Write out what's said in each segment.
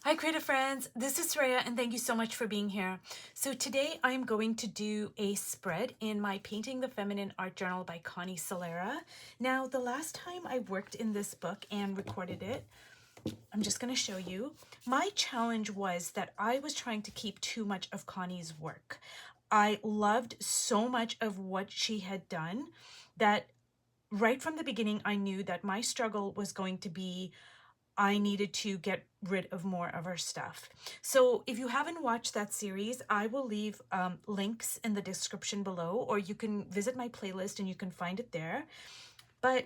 Hi creative friends, this is Solera and thank you so much for being here. So today I'm going to do a spread in my Painting the Feminine art journal by Connie Solera. Now the last time I worked in this book and recorded it, I'm just going to show you. My challenge was that I was trying to keep too much of Connie's work. I loved so much of what she had done that right from the beginning I knew that my struggle was going to be I needed to get rid of more of her stuff. So if you haven't watched that series, I will leave links in the description below, or you can visit my playlist and you can find it there. But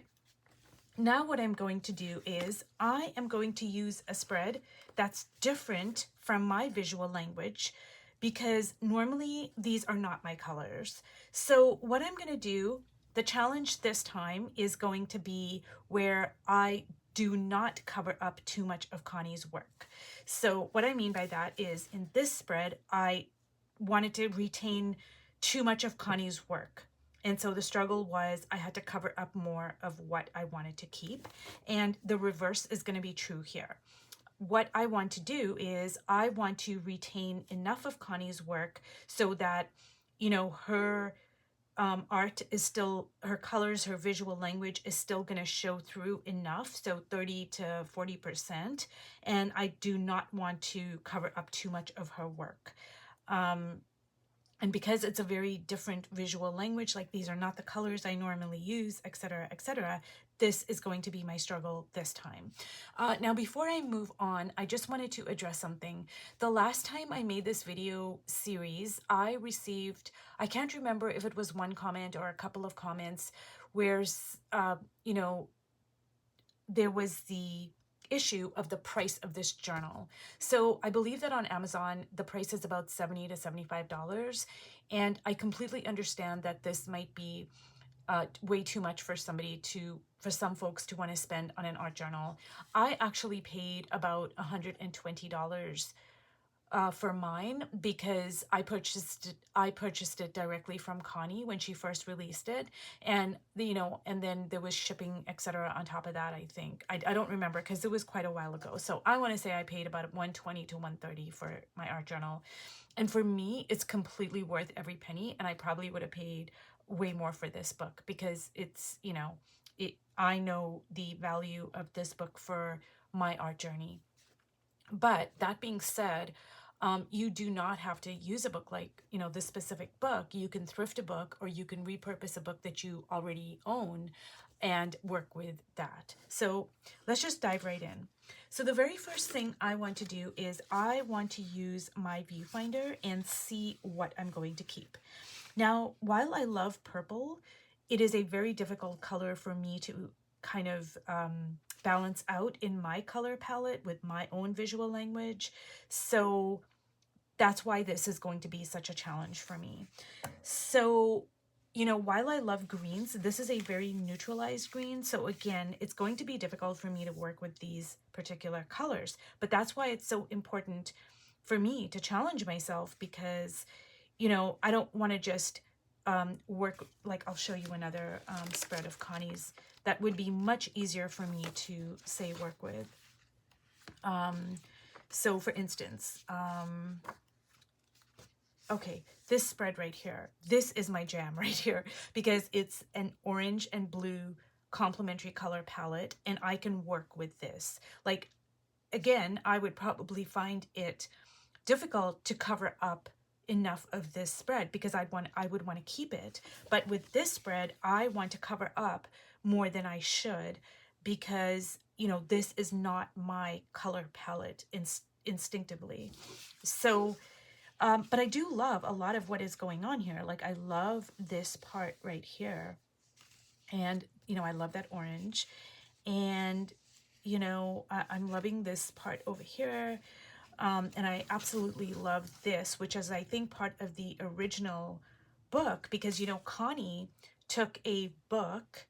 now what I'm going to do is I am going to use a spread that's different from my visual language because normally these are not my colors. So what I'm going to do, the challenge this time is going to be where I do not cover up too much of Connie's work. So what I mean by that is in this spread, I wanted to retain too much of Connie's work. And so the struggle was I had to cover up more of what I wanted to keep. And the reverse is going to be true here. What I want to do is I want to retain enough of Connie's work so that, you know, her art is still, her colors, her visual language is still going to show through enough, so 30 to 40%, and I do not want to cover up too much of her work. And because it's a very different visual language, like these are not the colors I normally use, etc., this is going to be my struggle this time. Now, before I move on, I just wanted to address something. The last time I made this video series, I received, I can't remember if it was one comment or a couple of comments where, you know, there was the issue of the price of this journal. So I believe that on Amazon, the price is about $70 to $75. And I completely understand that this might be way too much for for some folks to want to spend on an art journal. I actually paid about $120 for mine because I purchased it directly from Connie when she first released it, and and then there was shipping, etc. on top of that. I think I don't remember because it was quite a while ago. So I want to say I paid about $120 to $130 for my art journal, and for me, it's completely worth every penny. And I probably would have paid way more for this book because it's I know the value of this book for my art journey. But that being said, you do not have to use a book like, this specific book. You can thrift a book or you can repurpose a book that you already own and work with that. So let's just dive right in. So the very first thing I want to do is I want to use my viewfinder and see what I'm going to keep. Now, while I love purple, it is a very difficult color for me to kind of balance out in my color palette with my own visual language. So that's why this is going to be such a challenge for me. So, while I love greens, this is a very neutralized green. So again, it's going to be difficult for me to work with these particular colors. But that's why it's so important for me to challenge myself because, I don't want to just work, like I'll show you another spread of Connie's that would be much easier for me to, say, work with. So for instance, okay, this spread right here, this is my jam right here because it's an orange and blue complementary color palette and I can work with this. Like, again, I would probably find it difficult to cover up enough of this spread because I would want to keep it. But with this spread, I want to cover up more than I should because, this is not my color palette instinctively. So, but I do love a lot of what is going on here. Like I love this part right here. And, I love that orange. And, I'm loving this part over here. And I absolutely love this, which is, I think, part of the original book because, Connie took a book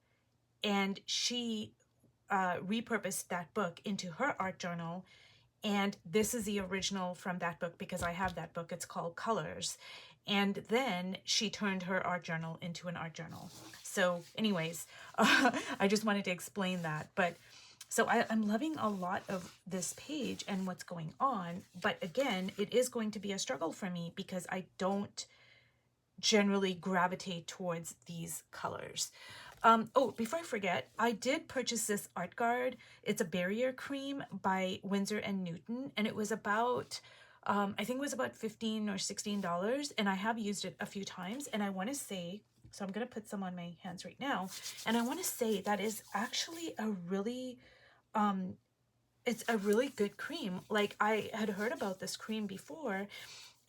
and she repurposed that book into her art journal. And this is the original from that book because I have that book. It's called Colors. And then she turned her art journal into an art journal. So anyways, I just wanted to explain that. But So I'm loving a lot of this page and what's going on. But again, it is going to be a struggle for me because I don't generally gravitate towards these colors. Oh, before I forget, I did purchase this Art Guard. It's a barrier cream by Winsor and Newton, and it was about, I think it was about $15 or $16, and I have used it a few times, and I want to say, so I'm going to put some on my hands right now, and I want to say that is actually a really, it's a really good cream. Like, I had heard about this cream before,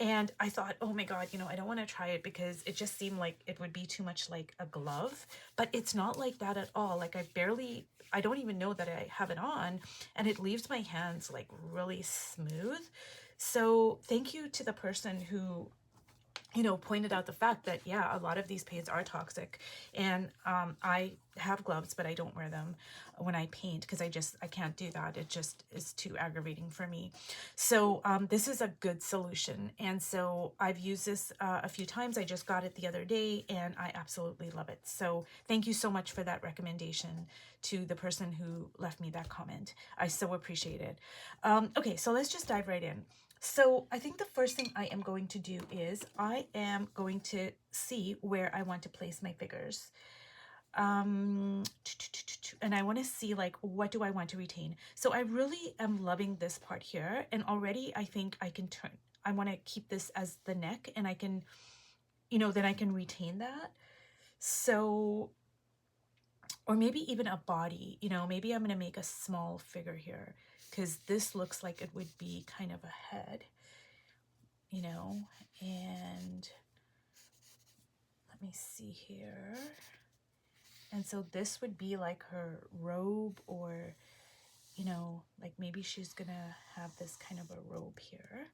and I thought, oh my God, I don't want to try it because it just seemed like it would be too much like a glove. But it's not like that at all. Like, I don't even know that I have it on, and it leaves my hands like really smooth. So thank you to the person who pointed out the fact that, yeah, a lot of these paints are toxic. And I have gloves, but I don't wear them when I paint because I can't do that. It just is too aggravating for me. So this is a good solution. And so I've used this a few times. I just got it the other day and I absolutely love it. So thank you so much for that recommendation to the person who left me that comment. I so appreciate it. Okay, so let's just dive right in. So I think the first thing I am going to do is I am going to see where I want to place my figures. And I want to see like, what do I want to retain? So I really am loving this part here. And already I think I can I want to keep this as the neck and I can, then I can retain that. So, or maybe even a body, maybe I'm going to make a small figure here because this looks like it would be kind of a head. And let me see here. And so this would be like her robe or, like maybe she's gonna have this kind of a robe here.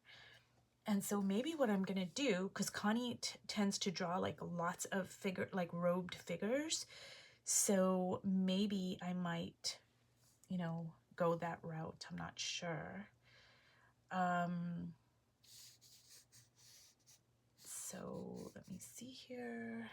And so maybe what I'm gonna do, because Connie tends to draw like lots of robed figures. So maybe I might, go that route. I'm not sure. So let me see here.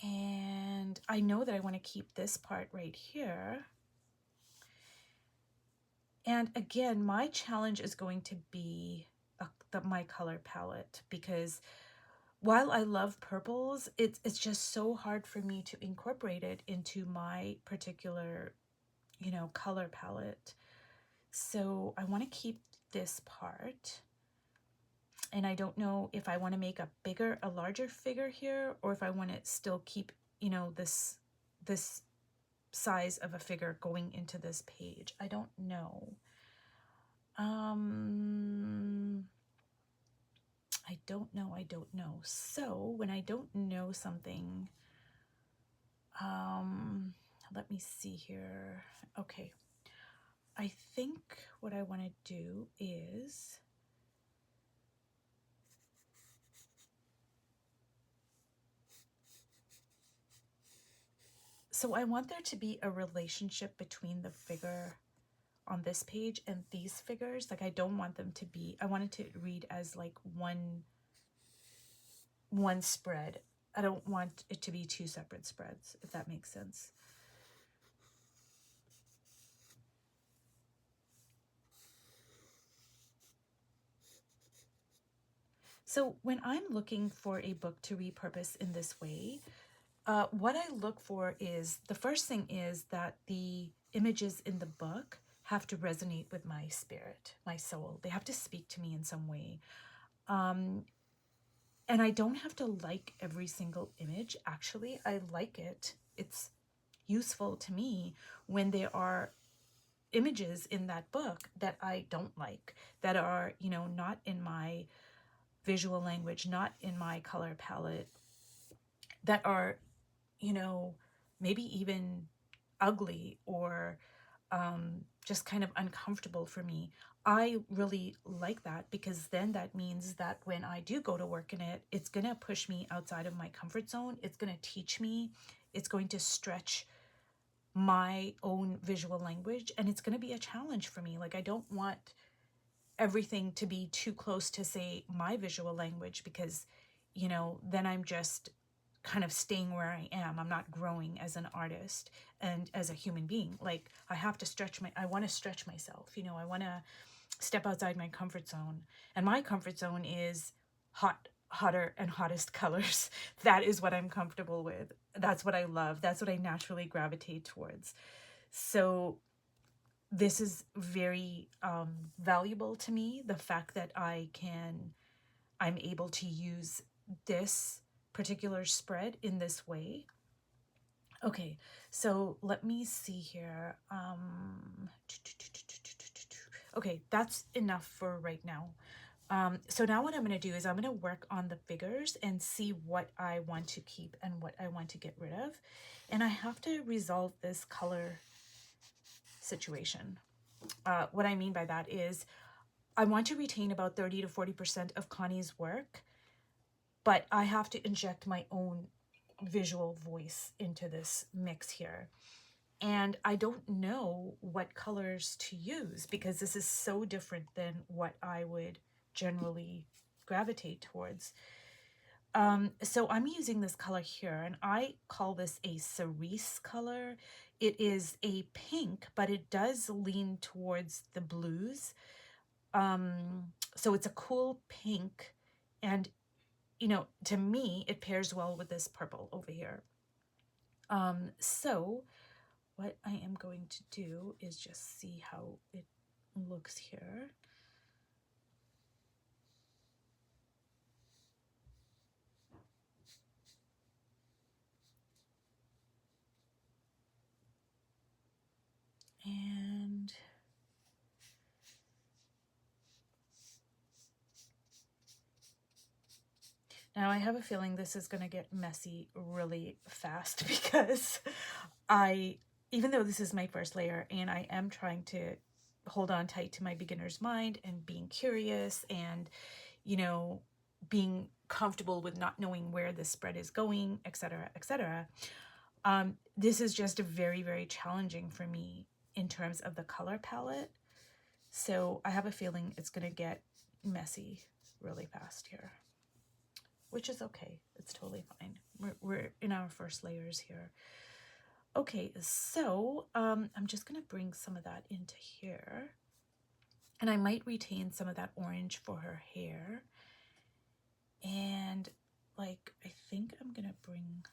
And I know that I want to keep this part right here. And again, my challenge is going to be my color palette, because while I love purples, it's just so hard for me to incorporate it into my particular, color palette. So I want to keep this part. And I don't know if I want to make a larger figure here, or if I want to still keep, this size of a figure going into this page. I don't know. I don't know. So when I don't know something, let me see here. Okay. I think what I want to do is, so I want there to be a relationship between the figure on this page and these figures. Like, I don't want them to be, I want it to read as like one spread. I don't want it to be two separate spreads, if that makes sense. So when I'm looking for a book to repurpose in this way, what I look for is, the first thing is that the images in the book have to resonate with my spirit, my soul. They have to speak to me in some way. And I don't have to like every single image. Actually, I like it. It's useful to me when there are images in that book that I don't like, that are, not in my visual language, not in my color palette, that are, maybe even ugly or just kind of uncomfortable for me. I really like that, because then that means that when I do go to work in it, it's going to push me outside of my comfort zone. It's going to teach me. It's going to stretch my own visual language, and it's going to be a challenge for me. Like, I don't want everything to be too close to, say, my visual language, because, you know, then I'm just kind of staying where I am. I'm not growing as an artist and as a human being. Like, I have to I want to stretch myself, you know, I want to step outside my comfort zone. And my comfort zone is hotter and hottest colors. That is what I'm comfortable with. That's what I love. That's what I naturally gravitate towards. So this is very valuable to me, the fact that I'm able to use this particular spread in this way. Okay, so let me see here. Okay, that's enough for right now. So now what I'm going to do is I'm going to work on the figures and see what I want to keep and what I want to get rid of. And I have to resolve this color situation. What I mean by that is I want to retain about 30 to 40% of Connie's work, but I have to inject my own visual voice into this mix here. And I don't know what colors to use because this is so different than what I would generally gravitate towards. So I'm using this color here, and I call this a cerise color. It is a pink, but it does lean towards the blues. So it's a cool pink, and, you know, to me, it pairs well with this purple over here. So what I am going to do is just see how it looks here. And now I have a feeling this is going to get messy really fast because even though this is my first layer and I am trying to hold on tight to my beginner's mind and being curious and, you know, being comfortable with not knowing where this spread is going, etc., etc., this is just very, very challenging for me in terms of the color palette. So I have a feeling it's going to get messy really fast here, which is okay. It's totally fine. We're in our first layers here. Okay, so I'm just going to bring some of that into here. And I might retain some of that orange for her hair. And, like, I think I'm going to bring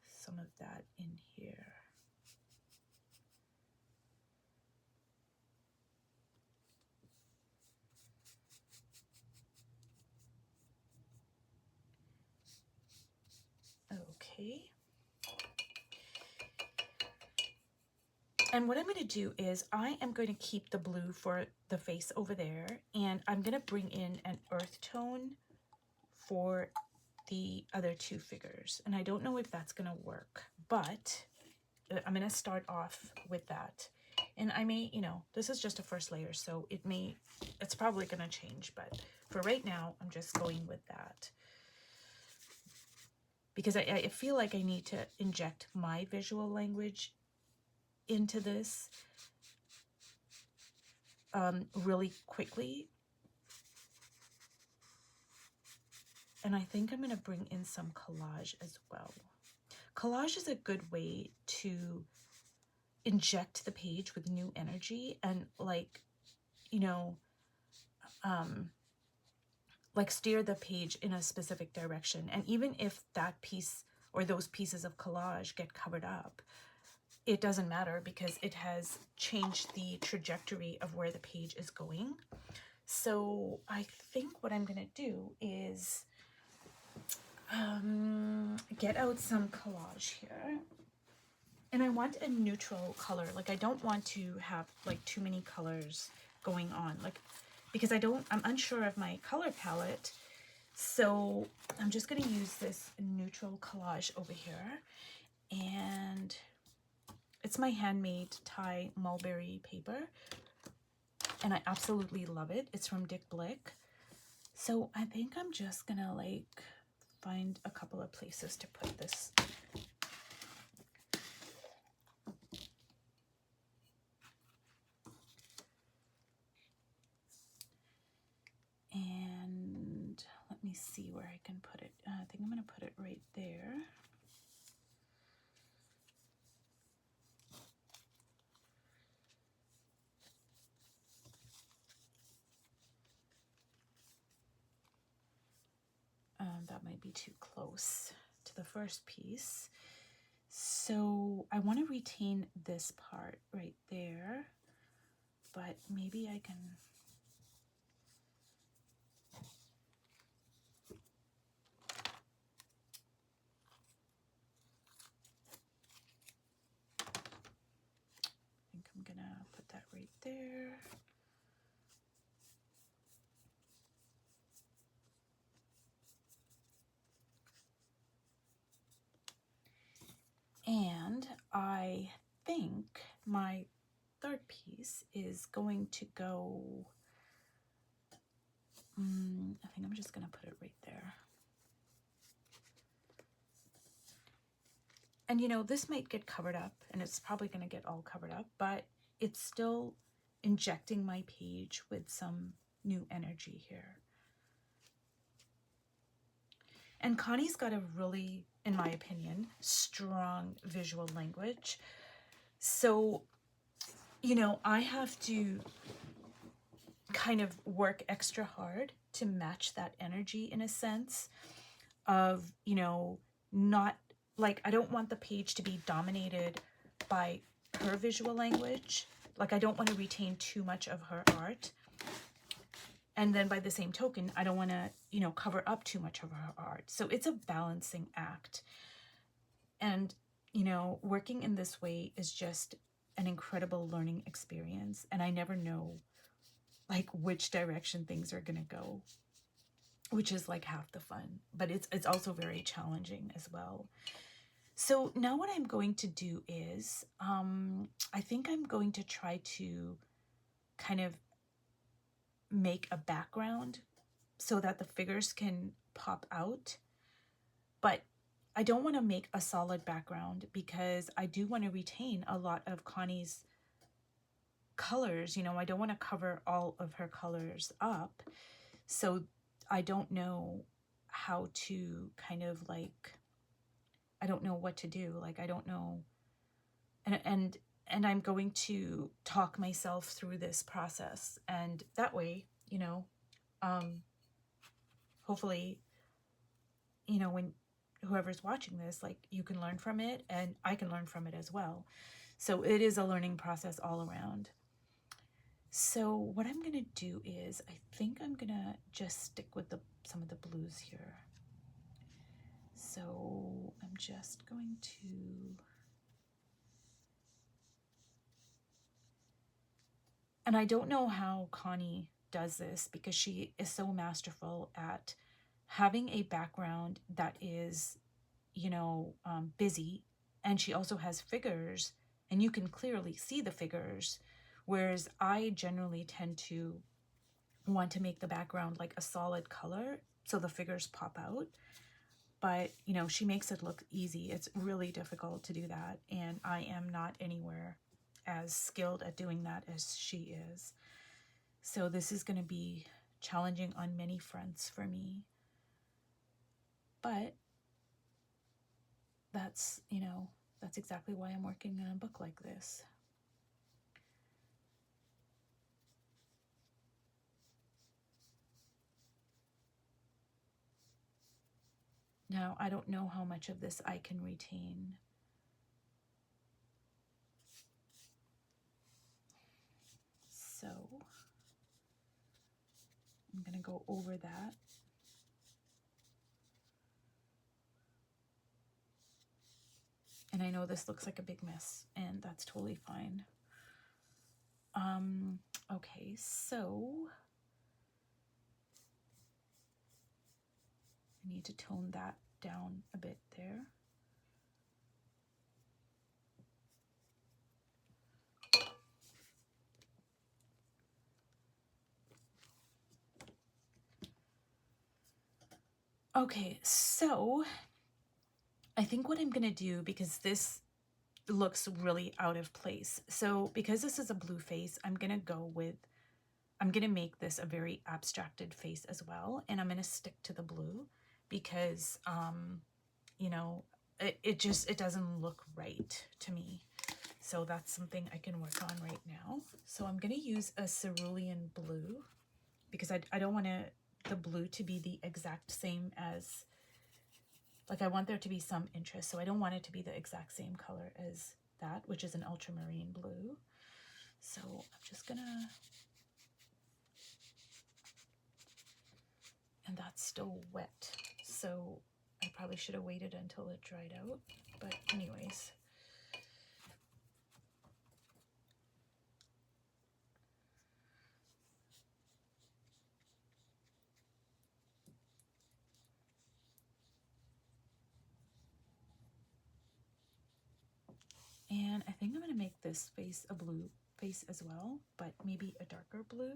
some of that in here. Okay. And what I'm going to do is I am going to keep the blue for the face over there, and I'm going to bring in an earth tone for the other two figures. And I don't know if that's going to work, but I'm going to start off with that. And I may, you know, this is just a first layer, so it's probably going to change, but for right now, I'm just going with that. Because I feel like I need to inject my visual language into this really quickly. And I think I'm going to bring in some collage as well. Collage is a good way to inject the page with new energy and, like, you know, like steer the page in a specific direction. And even if that piece or those pieces of collage get covered up, it doesn't matter because it has changed the trajectory of where the page is going. So I think what I'm going to do is get out some collage here. And I want a neutral color. Like, I don't want to have, like, too many colors going on. Like, because I'm unsure of my color palette. So I'm just going to use this neutral collage over here. And it's my handmade Thai mulberry paper. And I absolutely love it. It's from Dick Blick. So I think I'm just going to, like, find a couple of places to put this. see where I can put it. I think I'm going to put it right there. That might be too close to the first piece. So I want to retain this part right there, but maybe I can... I think I'm gonna put that right there. And I think my third piece is going to go, I think I'm just going to put it right there. And you know, this might get covered up, and it's probably going to get all covered up, but it's still injecting my page with some new energy here. And Connie's got a really, in my opinion, strong visual language. So, you know, I have to kind of work extra hard to match that energy, in a sense of, you know, not like, I don't want the page to be dominated by her visual language. Like, I don't want to retain too much of her art. And then by the same token, I don't want to, you know, cover up too much of her art. So it's a balancing act. And, you know, working in this way is just an incredible learning experience. And I never know, like, which direction things are going to go, which is like half the fun. But it's also very challenging as well. So now what I'm going to do is, I think I'm going to try to kind of make a background so that the figures can pop out. But I don't want to make a solid background because I do want to retain a lot of Connie's colors. You know, I don't want to cover all of her colors up. So I don't know how to kind of like, I don't know what to do. Like, I don't know. And I'm going to talk myself through this process. And that way, you know, hopefully, you know, when whoever's watching this, like, you can learn from it and I can learn from it as well. So it is a learning process all around. So what I'm going to do is, I think I'm going to just stick with some of the blues here. So I'm just going to... And I don't know how Connie does this because she is so masterful at having a background that is, you know, busy. And she also has figures and you can clearly see the figures. Whereas I generally tend to want to make the background like a solid color so the figures pop out. But, you know, she makes it look easy. It's really difficult to do that. And I am not anywhere as skilled at doing that as she is. So this is going to be challenging on many fronts for me. But that's, you know, that's exactly why I'm working on a book like this. Now, I don't know how much of this I can retain. So I'm going to go over that. And I know this looks like a big mess, and that's totally fine. Okay, so I need to tone that down a bit there. Okay, so I think what I'm going to do, because this looks really out of place. So because this is a blue face, I'm going to go with I'm going to make this a very abstracted face as well. And I'm going to stick to the blue because, you know, it doesn't look right to me. So that's something I can work on right now. So I'm going to use a cerulean blue because I don't want the blue to be the exact same as, like, I want there to be some interest. So I don't want it to be the exact same color as that, which is an ultramarine blue. So I'm just gonna, and that's still wet. So I probably should have waited until it dried out. But anyways. And I think I'm going to make this face a blue face as well, but maybe a darker blue.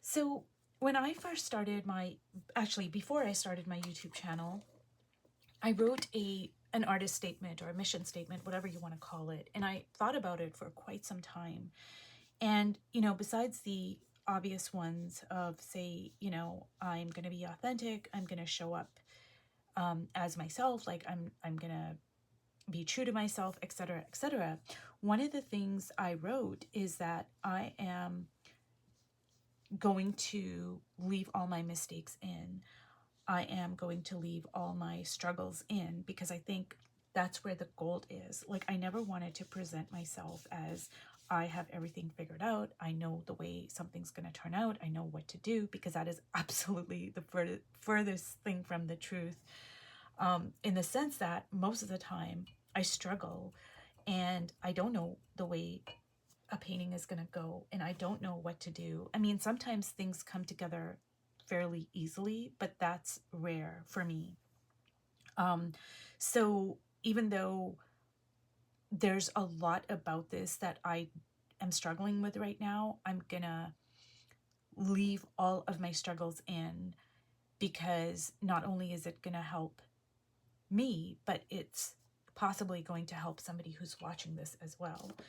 So when I first started before I started my YouTube channel, I wrote an artist statement or a mission statement, whatever you want to call it. And I thought about it for quite some time. And, you know, besides the obvious ones of, say, you know, I'm going to be authentic, I'm going to show up as myself, like I'm going to be true to myself, etc., etc. One of the things I wrote is that I am going to leave all my mistakes in. I am going to leave all my struggles in, because I think that's where the gold is. Like, I never wanted to present myself as I have everything figured out. I know the way something's going to turn out. I know what to do, because that is absolutely the furthest thing from the truth. In the sense that most of the time I struggle and I don't know the way a painting is going to go, and I don't know what to do. I mean, sometimes things come together fairly easily, but that's rare for me. So even though there's a lot about this that I am struggling with right now, I'm gonna leave all of my struggles in, because not only is it gonna help me, but it's possibly going to help somebody who's watching this as well.